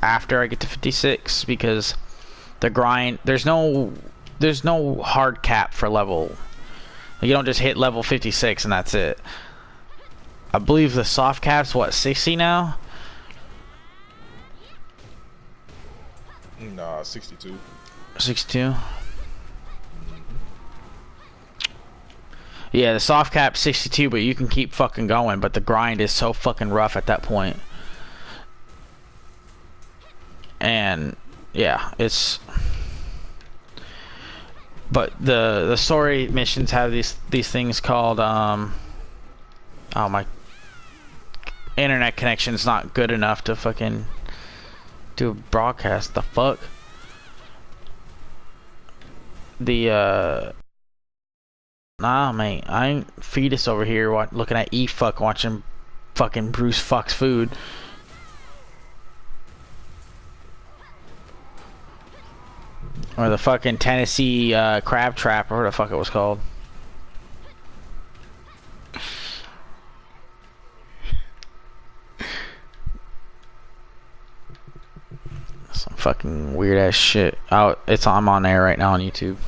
after I get to 56 because the grind there's no hard cap for level. You don't just hit level 56 and that's it. I believe the soft cap's what, 60 now? Nah, 62. 62. Yeah, the soft cap's 62, but you can keep fucking going, but the grind is so fucking rough at that point. And yeah, it's but the story missions have these things called oh, my internet connection's not good enough to fucking do a broadcast. The fuck? Nah, mate, I ain't fetus over here looking at E-fuck watching fucking Bruce Fox food. Or the fucking Tennessee crab trap, or what the fuck it was called. Some fucking weird ass shit. Oh, I'm on there right now on YouTube.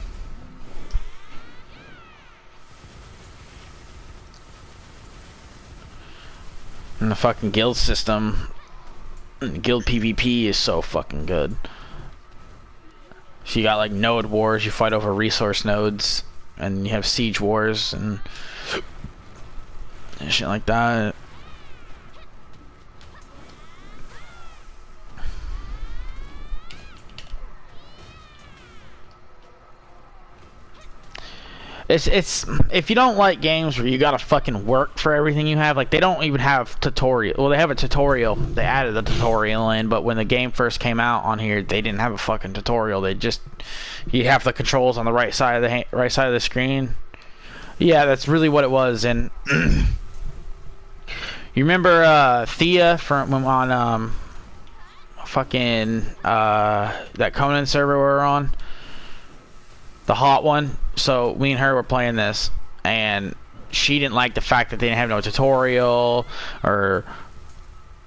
And the fucking guild system, guild PvP is so fucking good. So you got like node wars, you fight over resource nodes, and you have siege wars and shit like that. It's if you don't like games where you gotta fucking work for everything you have, like they don't even have tutorial. Well, they have a tutorial. They added the tutorial in, but when the game first came out on here, they didn't have a fucking tutorial. They just you have the controls on the right side of the screen. Yeah, that's really what it was. And you remember Thea from on fucking that Conan server we were on, the hot one. So me and her were playing this, and she didn't like the fact that they didn't have no tutorial or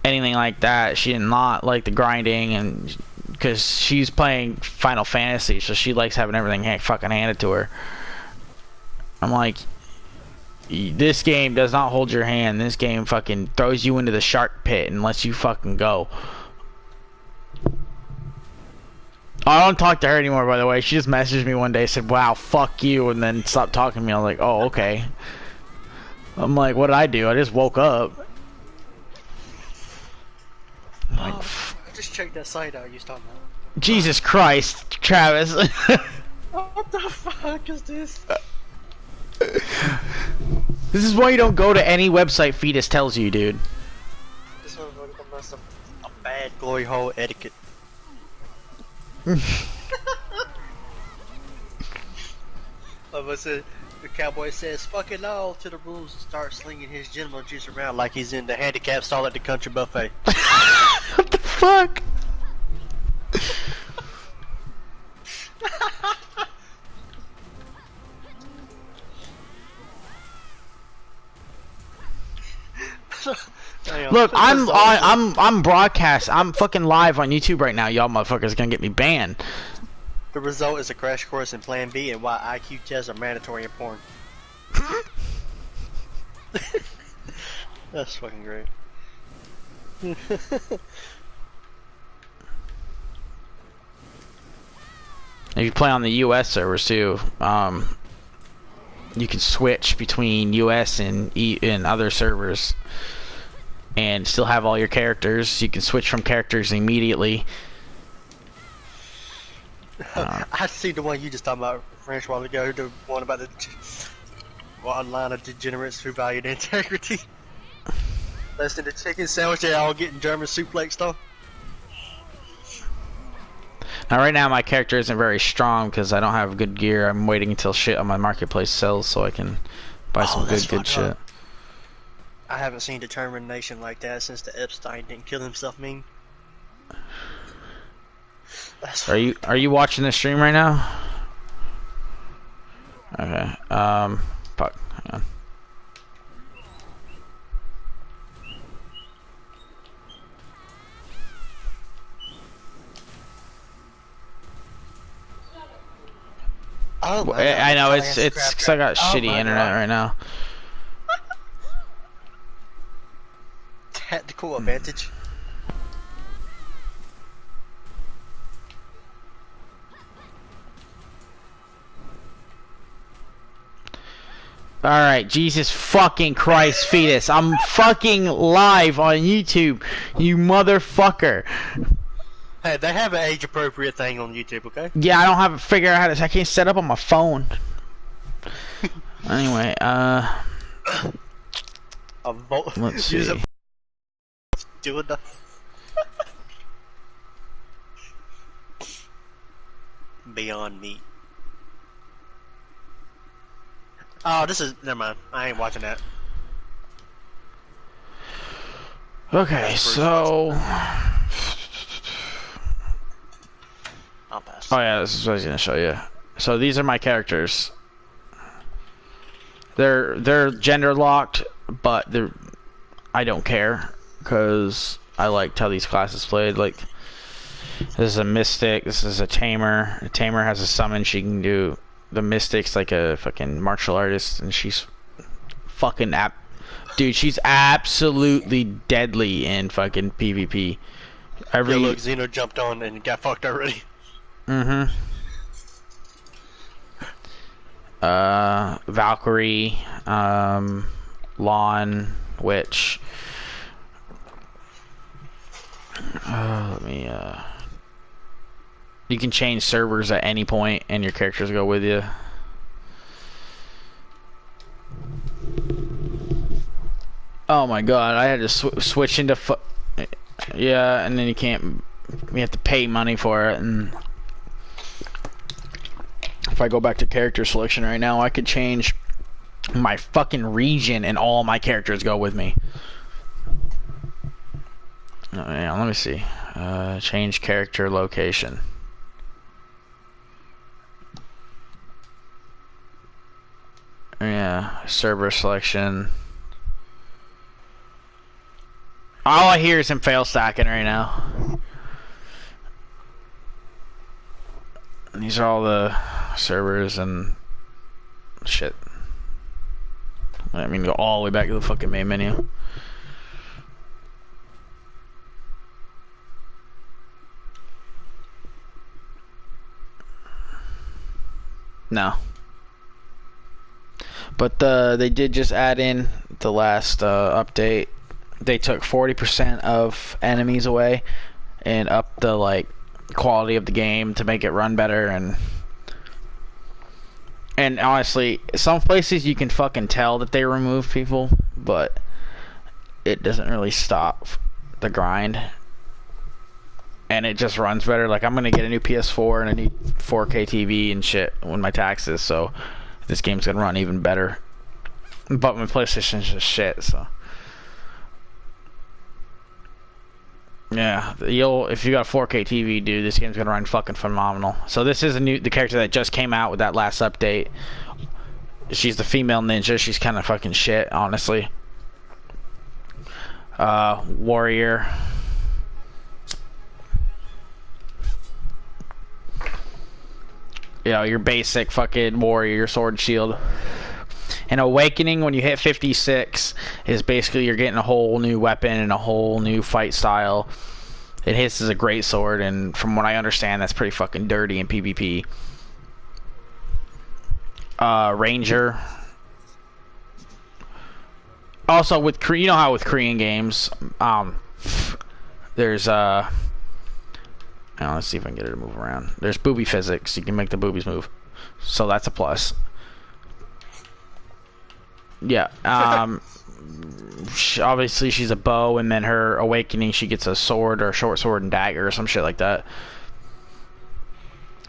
anything like that. She did not like the grinding, and because she's playing Final Fantasy, so she likes having everything fucking handed to her. I'm like, this game does not hold your hand. This game fucking throws you into the shark pit and lets you fucking go. I don't talk to her anymore, by the way. She just messaged me one day, said, "Wow, fuck you," and then stopped talking to me. I was like, "Oh, okay." I'm like, "What did I do? I just woke up." Like, I just checked that site out you was talking about. Jesus Christ, Travis. What the fuck is this? This is why you don't go to any website Fetus tells you, dude. This motherfucker must have a bad glory hole etiquette. The cowboy says "fuck it all" to the rules and starts slinging his gentleman juice around like he's in the handicap stall at the country buffet. What the fuck? Look, I'm broadcast. I'm fucking live on YouTube right now. Y'all motherfuckers gonna get me banned. The result is a crash course in Plan B and why IQ tests are mandatory in porn. That's fucking great. If you play on the US servers too, you can switch between US and other servers and still have all your characters. You can switch from characters immediately. I see the one you just talking about, French, while ago. The one about the line of degenerates who valued integrity. Less than the chicken sandwich, they all getting German suplex though. Now, right now, my character isn't very strong because I don't have good gear. I'm waiting until shit on my marketplace sells so I can buy some good shit. I haven't seen determination like that since the Epstein didn't kill himself meme. Are you watching the stream right now? Okay. Fuck. Hang on. Oh, Well, man. I know it's Giant because I got scrap. Oh, shitty my internet God. right now. Tactical advantage. Alright, Jesus fucking Christ, Fetus. I'm fucking live on YouTube, you motherfucker. Hey, they have an age-appropriate thing on YouTube, okay? Yeah, I don't have it figured out how to. I can't set up on my phone. Anyway, A volt. let's Use see. it. Doing the. Beyond Meat. Oh, this is. Never mind. I ain't watching that. Okay, so. I'll pass. Oh yeah, this is what I was gonna show you. So these are my characters. They're gender locked, but I don't care because I liked how these classes played. Like, this is a mystic. This is a tamer. A tamer has a summon. She can do. The mystic's like a fucking martial artist, and she's fucking dude. She's absolutely deadly in fucking PvP. Yeah, look, Xeno jumped on and got fucked already. Mm-hmm. Valkyrie, Lawn, Witch. Let me, you can change servers at any point and your characters go with you. Oh my god, I had to switch into yeah, and then you can't, you have to pay money for it, and if I go back to character selection right now, I could change my fucking region and all my characters go with me. Oh, yeah, let me see. Change character location. Yeah, server selection. All I hear is him fail stacking right now. And these are all the servers and shit. I mean, go all the way back to the fucking main menu. No. But they did just add in the last update. They took 40% of enemies away and upped the like quality of the game to make it run better, and honestly, some places you can fucking tell that they remove people, but it doesn't really stop the grind. And it just runs better. Like, I'm gonna get a new PS4 and a new 4K TV and shit when my taxes, so this game's gonna run even better. But my PlayStation's just shit, so yeah, if you got a 4K TV, dude, this game's gonna run fucking phenomenal. So this is the character that just came out with that last update. She's the female ninja. She's kind of fucking shit, honestly. Warrior. You know, your basic fucking warrior, your sword and shield. And Awakening, when you hit 56, is basically you're getting a whole new weapon and a whole new fight style. It hits as a great sword, and from what I understand, that's pretty fucking dirty in PvP. Ranger. Also, with you know how with Korean games, there's now let's see if I can get her to move around. There's booby physics. You can make the boobies move, so that's a plus. Yeah. Obviously she's a bow, and then her Awakening, she gets a sword or a short sword and dagger or some shit like that.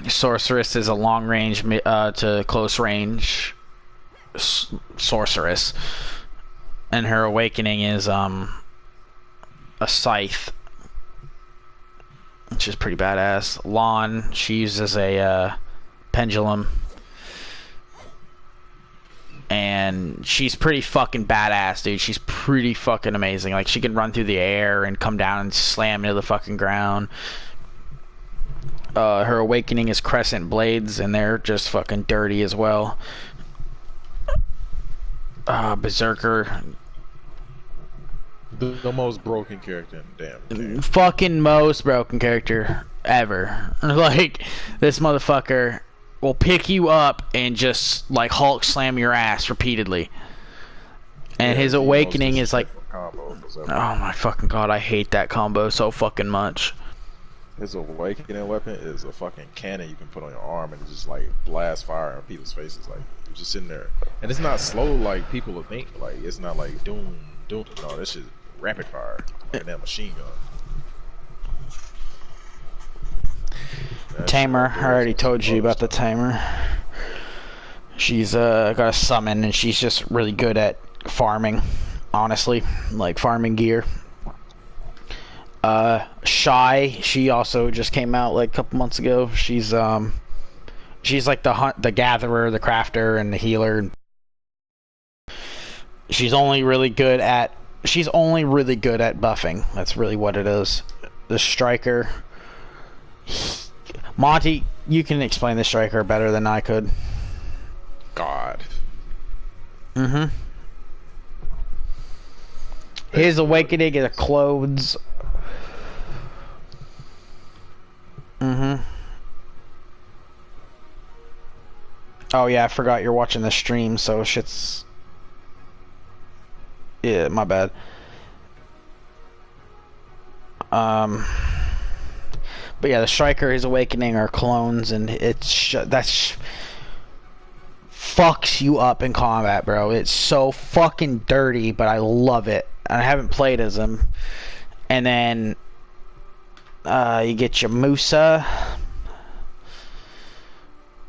Sorceress is a long range to close range sorceress, and her Awakening is a scythe, which is pretty badass. Lawn, she uses a pendulum, and she's pretty fucking badass, dude. She's pretty fucking amazing. Like, she can run through the air and come down and slam into the fucking ground. Her awakening is Crescent Blades, and they're just fucking dirty as well. Berserker. The most broken character in the damn game. Fucking most broken character ever. Like, this motherfucker will pick you up and just, like, Hulk slam your ass repeatedly. And his awakening is like... Oh my fucking god, I hate that combo so fucking much. His awakening weapon is a fucking cannon you can put on your arm and it just like blast fire in people's faces. Like, you're just sitting there. And it's not slow like people would think. Like, it's not like doom. No, this shit rapid fire. Like that machine gun. Tamer, I already told you about the Tamer. She's got a summon and she's just really good at farming, honestly, like farming gear. Shy, she also just came out like a couple months ago. She's like the gatherer, the crafter, and the healer. She's only really good at buffing. That's really what it is. The striker, Monty, you can explain the striker better than I could. God. His awakening is clothes. Oh yeah, I forgot you're watching the stream, so shit's... Yeah, my bad. But yeah, the striker, his awakening are clones, and that's fucks you up in combat, bro. It's so fucking dirty, but I love it. I haven't played as him. And then you get your Musa,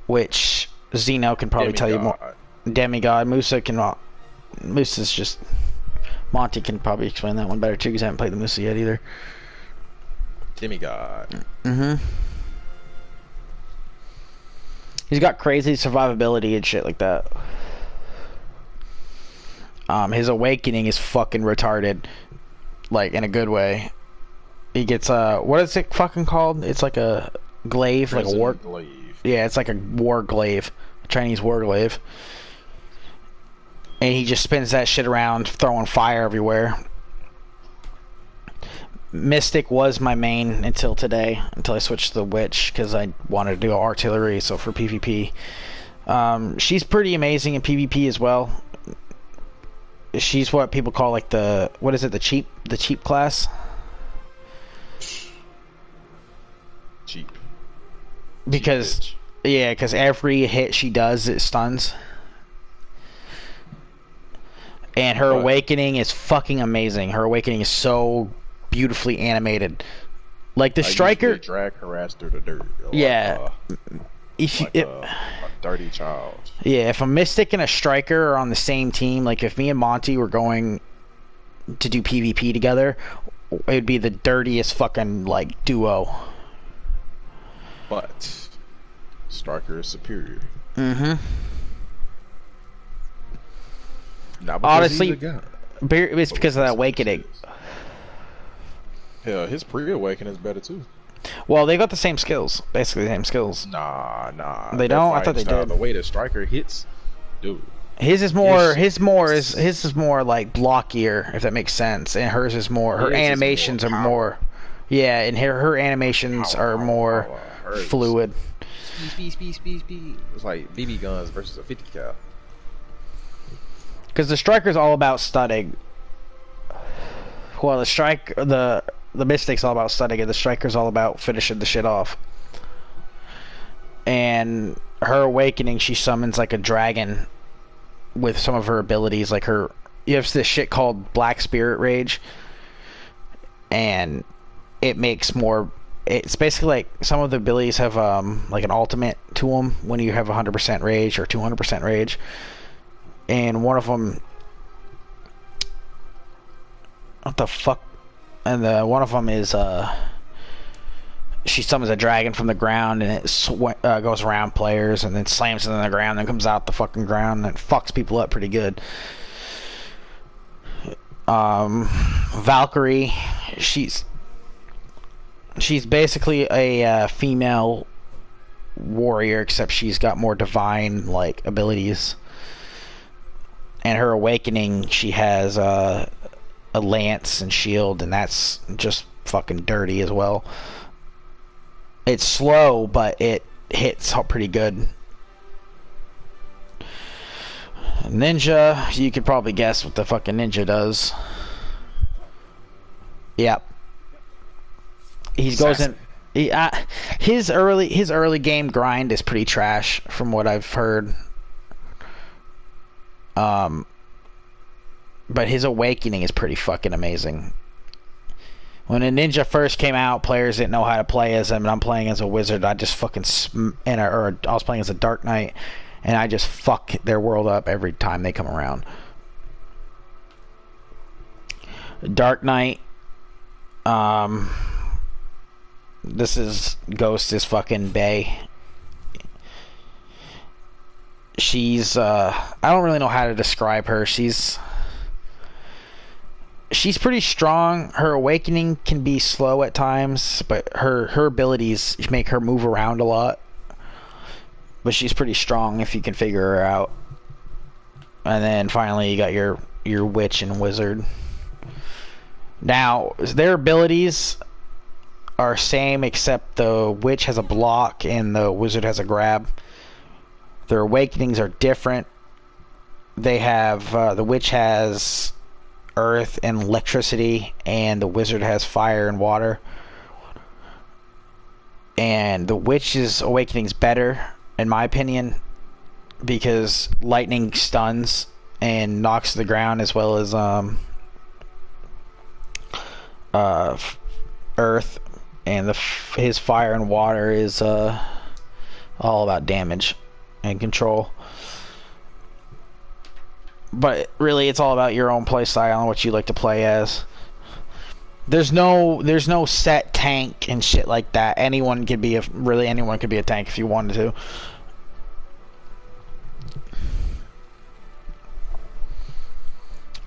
which Zeno can probably tell you more. Demigod. Musa's just... Monty can probably explain that one better too, because I haven't played the Musa yet either. Demigod. He's got crazy survivability and shit like that. His awakening is fucking retarded, like in a good way. He gets what is it fucking called? It's like a glaive, like a war glaive. Yeah, it's like a war glaive, a Chinese war glaive. And he just spins that shit around, throwing fire everywhere. Mystic was my main until today, until I switched to the Witch, because I wanted to do artillery, so for PvP. She's pretty amazing in PvP as well. She's what people call like the cheap class? Cheap. Because, yeah, because every hit she does, it stuns. And her awakening is fucking amazing. Her awakening is so beautifully animated. Like the striker, drag harass through the dirt. Yeah. A dirty child. Yeah, if a Mystic and a striker are on the same team, like if me and Monty were going to do PvP together, it would be the dirtiest fucking like duo. But striker is superior. Honestly, it's because of that awakening. Hell, his pre-awakening is better too. Well, they got the same skills, basically the same skills. Nah. They don't. I thought they did. The way the striker hits, dude. His is more like blockier, if that makes sense, and hers is more. Her animations are more. Yeah, and her animations are more fluid. Speed. It's like BB guns versus a 50 cal. Because the striker's all about stunning. Well, the Mystic's all about stunning, and the striker's all about finishing the shit off. And her awakening, she summons like a dragon with some of her abilities, like you have this shit called Black Spirit Rage, and it makes more. It's basically like some of the abilities have like an ultimate to them when you have 100% rage or 200% rage. And one of them, what the fuck? And one of them is she summons a dragon from the ground, and it goes around players, and then slams them in the ground, and then comes out the fucking ground, and it fucks people up pretty good. Valkyrie, she's She's basically a female warrior, except she's got more divine like abilities. And her awakening, she has a lance and shield, and that's just fucking dirty as well. It's slow, but it hits pretty good. Ninja, you could probably guess what the fucking ninja does. Yep. He goes in. His early game grind is pretty trash, from what I've heard. But his awakening is pretty fucking amazing. When a ninja first came out, players didn't know how to play as him, and I'm playing as a wizard. I just fucking or I was playing as a Dark Knight, and I just fuck their world up every time they come around. Dark Knight. This is Ghost is fucking Bay. She's I don't really know how to describe her. She's pretty strong. Her awakening can be slow at times, but her abilities make her move around a lot. But she's pretty strong if you can figure her out. And then finally you got your witch and wizard. Now, their abilities are same, except the witch has a block and the wizard has a grab. Their awakenings are different. They have the witch has earth and electricity, and the wizard has fire and water. And the witch's awakening is better, in my opinion, because lightning stuns and knocks to the ground, as well as earth, and his fire and water is all about damage and control. But really, it's all about your own play style and what you like to play as. There's no set tank and shit like that. Anyone could be anyone could be a tank if you wanted to.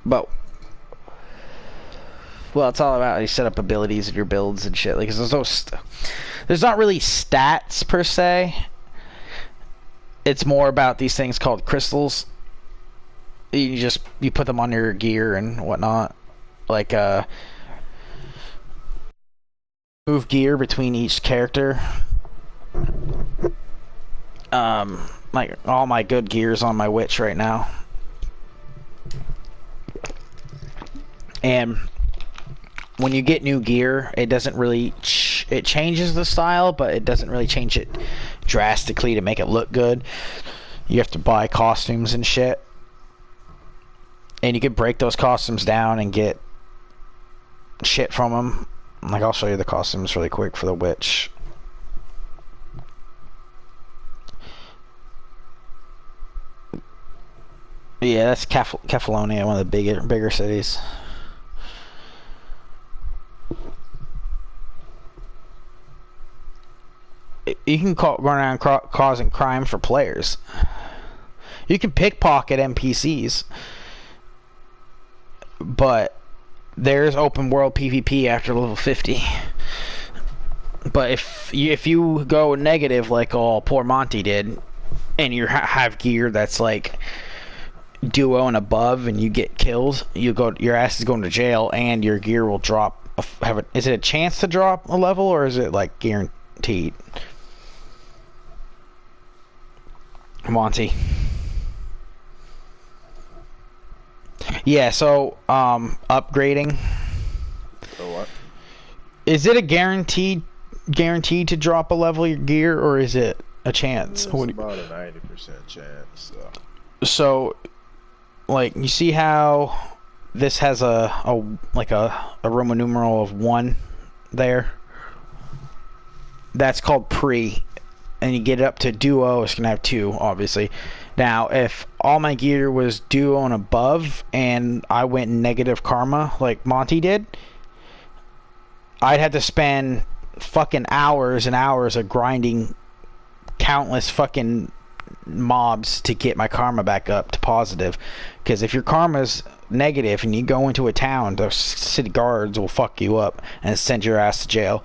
But well, it's all about how you set up abilities and your builds and shit. Like, there's not really stats per se. It's more about these things called crystals. You put them on your gear and whatnot. Like move gear between each character. Like all my good gears on my witch right now. And when you get new gear, it doesn't really it changes the style, but it doesn't really change it drastically to make it look good. You have to buy costumes and shit, and you can break those costumes down and get shit from them. Like, I'll show you the costumes really quick for the witch. Yeah, that's Kefalonia, one of the bigger cities. You can go around causing crime for players. You can pickpocket NPCs, but there's open world PvP after level 50. But if you go negative like poor Monty did, and you have gear that's like duo and above, and you get kills, your ass is going to jail, and your gear will drop. Is it a chance to drop a level, or is it like guaranteed? Monty. Yeah, so upgrading. So what? Is it a guaranteed to drop a level your gear, or is it a chance? It's about a 90% chance. So, like, you see how this has a Roman numeral of 1 there? That's called pre. And you get it up to duo, it's gonna have 2, obviously. Now, if all my gear was duo and above, and I went negative karma like Monty did, I'd have to spend fucking hours and hours of grinding countless fucking mobs to get my karma back up to positive. Because if your karma's negative and you go into a town, the city guards will fuck you up and send your ass to jail.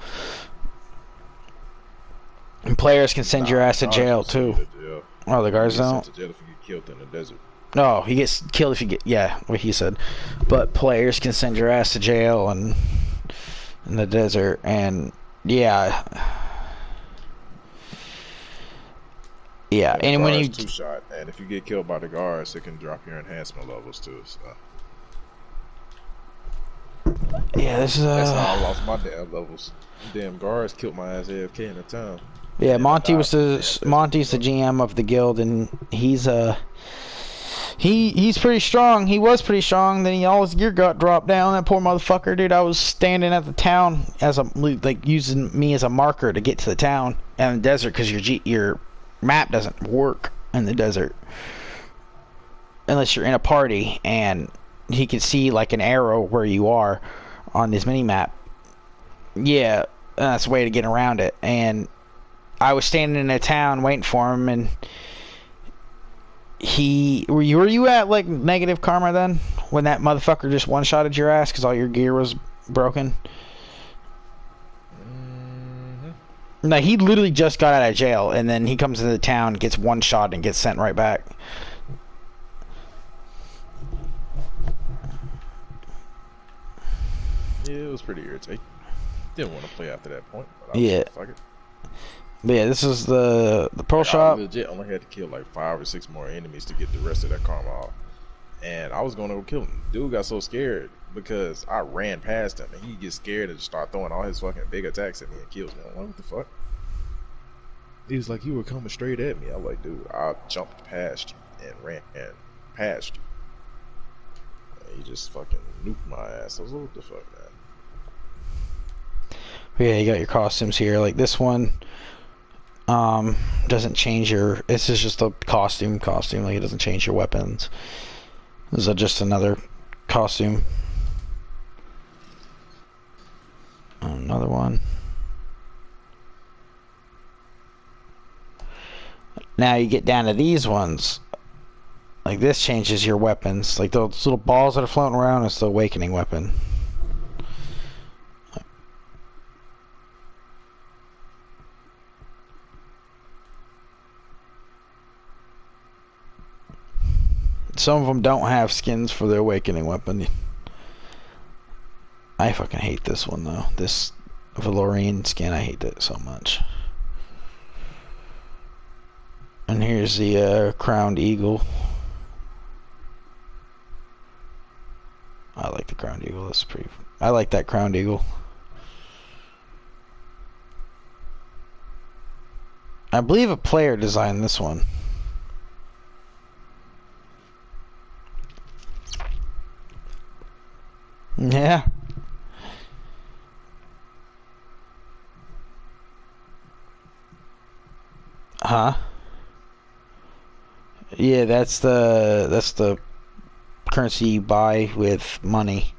players can send your ass to Guards jail don't send too. you to jail. Oh, the guards You get don't. sent to jail if you get killed in the desert. No, he gets killed if you get. Yeah, what he said. But players can send your ass to jail and in the desert, and yeah. Yeah, and when you two-shot, and if you get killed by the guards, it can drop your enhancement levels too. So. Yeah, this is That's how I lost my damn levels. Damn guards killed my ass AFK in the town. Yeah, And Monty's the GM of the guild, and he's he's pretty strong. He was pretty strong. Then all his gear got dropped down. That poor motherfucker, dude. I was standing at the town as a using me as a marker to get to the town and the desert because your map doesn't work in the desert unless you're in a party, and he can see like an arrow where you are on his mini map. Yeah, that's a way to get around it. And I was standing in a town waiting for him, and were you at like negative karma then when that motherfucker just one-shotted your ass because all your gear was broken? No, he literally just got out of jail, and then he comes into the town, gets one shot, and gets sent right back. Yeah, it was pretty irritating. Didn't want to play after that point. But Yeah. Fuck it. But yeah, this is the pearl shop. I legit only had to kill like 5 or 6 more enemies to get the rest of that karma off. And I was gonna go kill him. Dude got so scared because I ran past him, and he gets scared and just start throwing all his fucking big attacks at me and kills me. I'm like, what the fuck? He was like, you were coming straight at me. I'm like, dude, I jumped past you and ran past you. And he just fucking nuked my ass. I was like, what the fuck, man? Yeah, you got your costumes here. Like this one doesn't change your. This is just a costume. Like it doesn't change your weapons. This is just another costume. Another one. Now you get down to these ones. Like this changes your weapons. Like those little balls that are floating around is the awakening weapon. Some of them don't have skins for the awakening weapon. I fucking hate this one though. This Valorian skin, I hate it so much. And here's the crowned eagle. I like the crowned eagle. That's pretty. I like that crowned eagle. I believe a player designed this one. Yeah. Huh? Yeah, that's the currency you buy with money.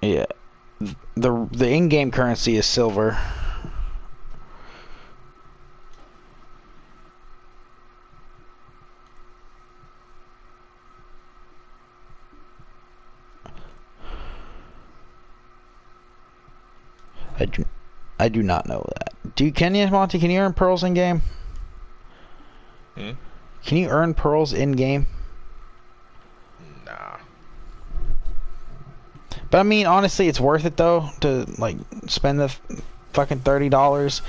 Yeah. The in-game currency is silver. I do not know that. Can you, Monty? Can you earn pearls in game? Hmm? Can you earn pearls in game? Nah. But I mean, honestly, it's worth it though to like spend the fucking $30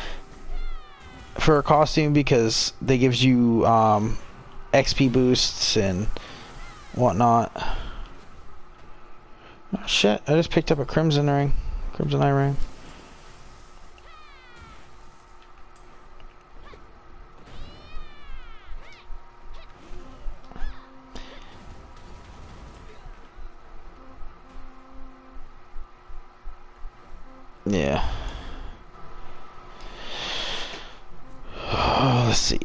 for a costume because they gives you XP boosts and whatnot. Oh shit! I just picked up a crimson eye ring. Yeah. Oh, let's see.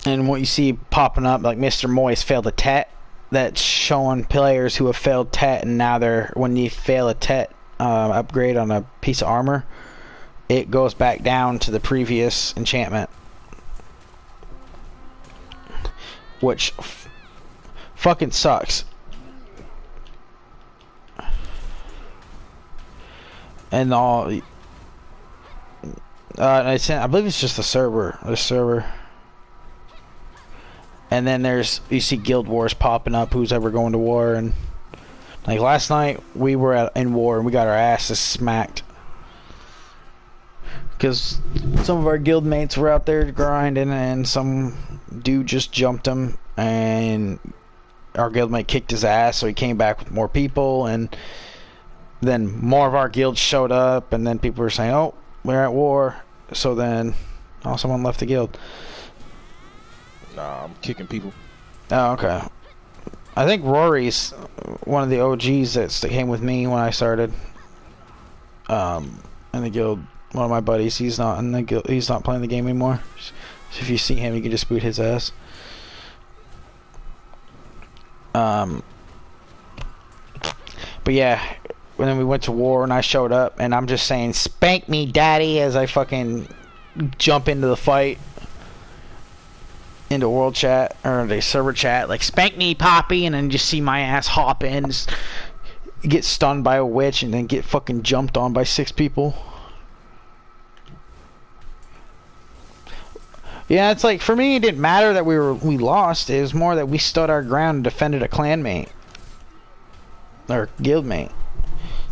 And what you see popping up, like Mr. Moist failed a tet, that's showing players who have failed tet, and now when you fail a tet upgrade on a piece of armor, it goes back down to the previous enchantment. Which fucking sucks. and all. I believe it's just the server. The server. And then you see Guild Wars popping up. Who's ever going to war? And like last night, we were in war and we got our asses smacked because some of our guild mates were out there grinding, and some dude just jumped him, and our guildmate kicked his ass. So he came back with more people, and then more of our guild showed up, and then people were saying, "Oh, we're at war." So then, someone left the guild. Nah, I'm kicking people. Oh, okay. I think Rory's one of the OGs that came with me when I started. In the guild, one of my buddies. He's not in the guild. He's not playing the game anymore. So if you see him, you can just boot his ass. But yeah, and then we went to war, and I showed up, and I'm just saying, "Spank me, daddy," as I fucking jump into the fight. Into world chat or the server chat, like "Spank me, Poppy," and then just see my ass hop in, just get stunned by a witch, and then get fucking jumped on by 6 people. Yeah, it's like for me, it didn't matter that we lost. It was more that we stood our ground and defended a clanmate or guildmate.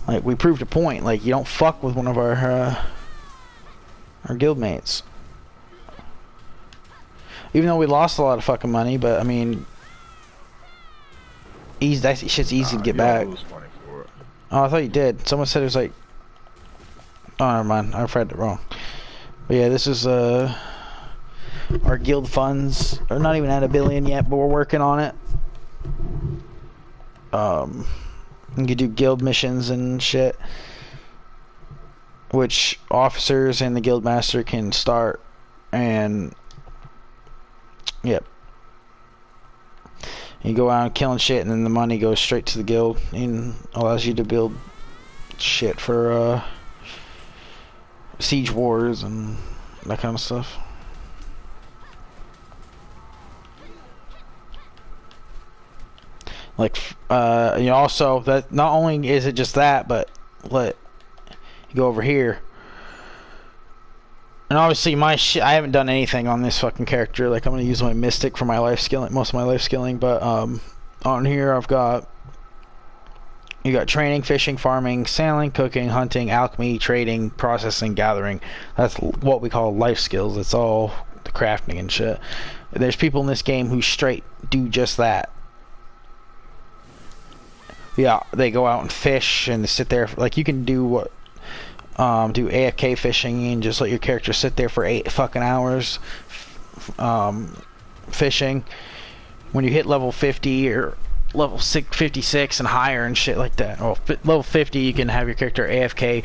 Like we proved a point. Like you don't fuck with one of our guildmates. Even though we lost a lot of fucking money, but I mean, that shit's easy to get back. Lose money for it. Oh, I thought you did. Someone said it was like. Oh, never mind. I read it wrong. But yeah, this is our guild funds are not even at $1 billion yet, but we're working on it. You can do guild missions and shit, which officers and the guild master can start and. Yep. You go out killing shit, and then the money goes straight to the guild and allows you to build shit for siege wars and that kind of stuff. Like, also that not only is it just that, but you go over here. And obviously my shit, I haven't done anything on this fucking character. Like I'm gonna use my mystic for my life skilling, most of my life skilling. But on here I've got you got training, fishing, farming, sailing, cooking, hunting, alchemy, trading, processing, gathering. That's what we call life skills. It's all the crafting and shit. There's people in this game who straight do just that. Yeah, they go out and fish and sit there. Like you can do what. Do AFK fishing and just let your character sit there for 8 fucking hours fishing. When you hit level 50 or level 56 and higher and shit like that, well, level 50 you can have your character AFK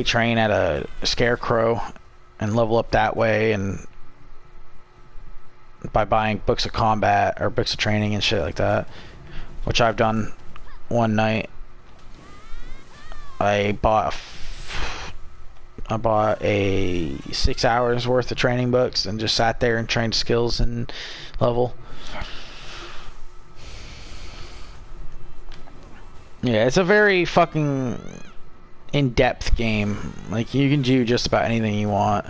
train at a scarecrow and level up that way, and by buying books of combat or books of training and shit like that, which I've done one night. I bought a 6 hours worth of training books and just sat there and trained skills and level. Yeah, it's a very fucking in-depth game. Like you can do just about anything you want.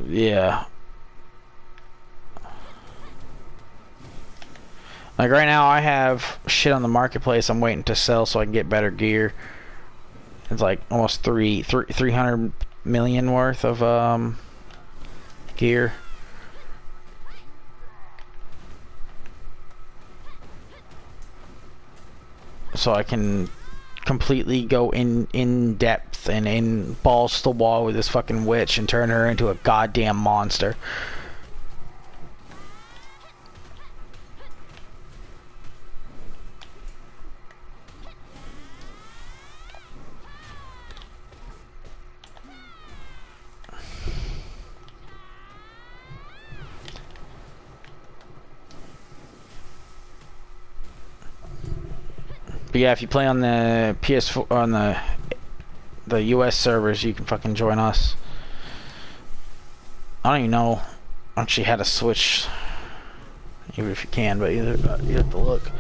Yeah. Like right now I have shit on the marketplace I'm waiting to sell so I can get better gear. It's like almost 300 million worth of gear. So I can completely go in depth and in balls to the wall with this fucking witch and turn her into a goddamn monster. But yeah, if you play on the PS4 on the US servers, you can fucking join us. I don't even know actually how to switch. Even if you can, but you have to look.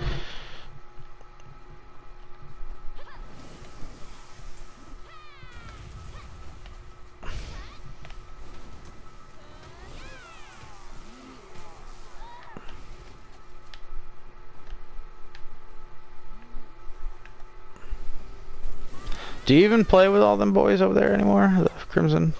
Do you even play with all them boys over there anymore? The Crimson?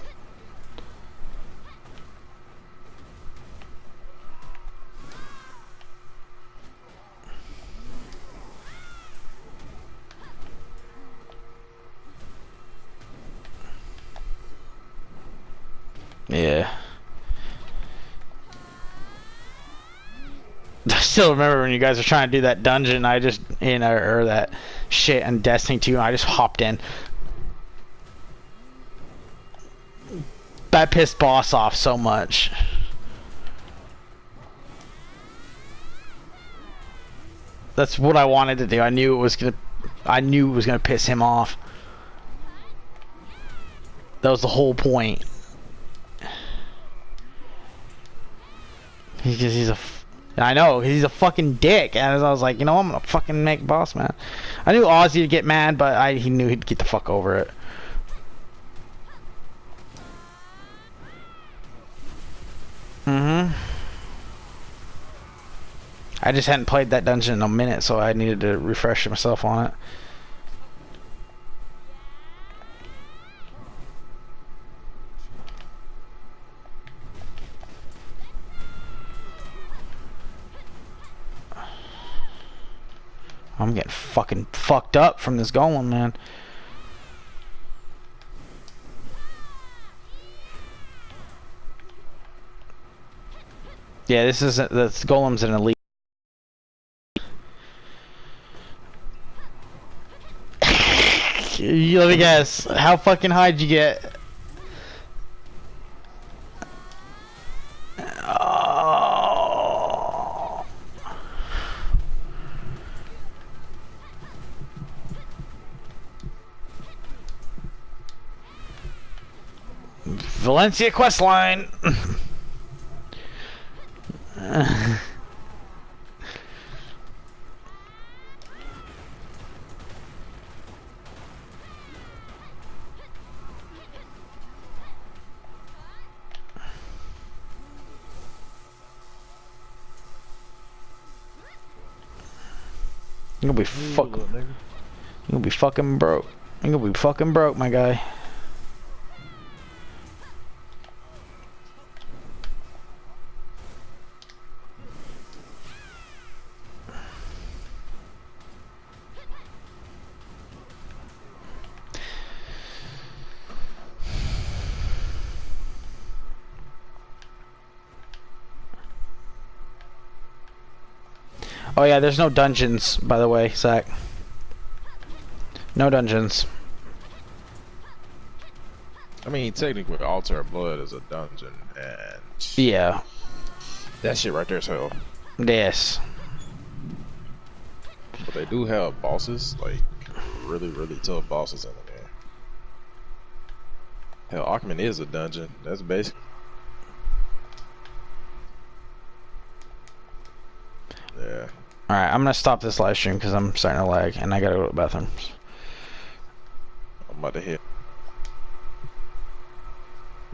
Yeah. I still remember when you guys were trying to do that dungeon, I just, you know, or that shit in Destiny 2, and I just hopped in. That pissed boss off so much. That's what I wanted to do. I knew it was gonna piss him off. That was the whole point. I know, he's a fucking dick. And I was like, you know, I'm gonna fucking make boss, man. I knew Ozzy would get mad, but he knew he'd get the fuck over it. I just hadn't played that dungeon in a minute, so I needed to refresh myself on it. I'm getting fucking fucked up from this golem, man. Yeah, this golem's an elite. Let me guess, how fucking high did you get? Oh. Valencia questline. You're gonna be fucking broke. You're gonna be fucking broke, my guy. Oh yeah, there's no dungeons, by the way, Zach. No dungeons. I mean, technically, Altar of Blood is a dungeon, and yeah, that shit right there is hell. Yes. But they do have bosses, like really, really tough bosses in there. Hell, Ackman is a dungeon. That's basic. Yeah. Alright, I'm gonna stop this live stream because I'm starting to lag and I gotta go to the bathroom. I'm about to hit.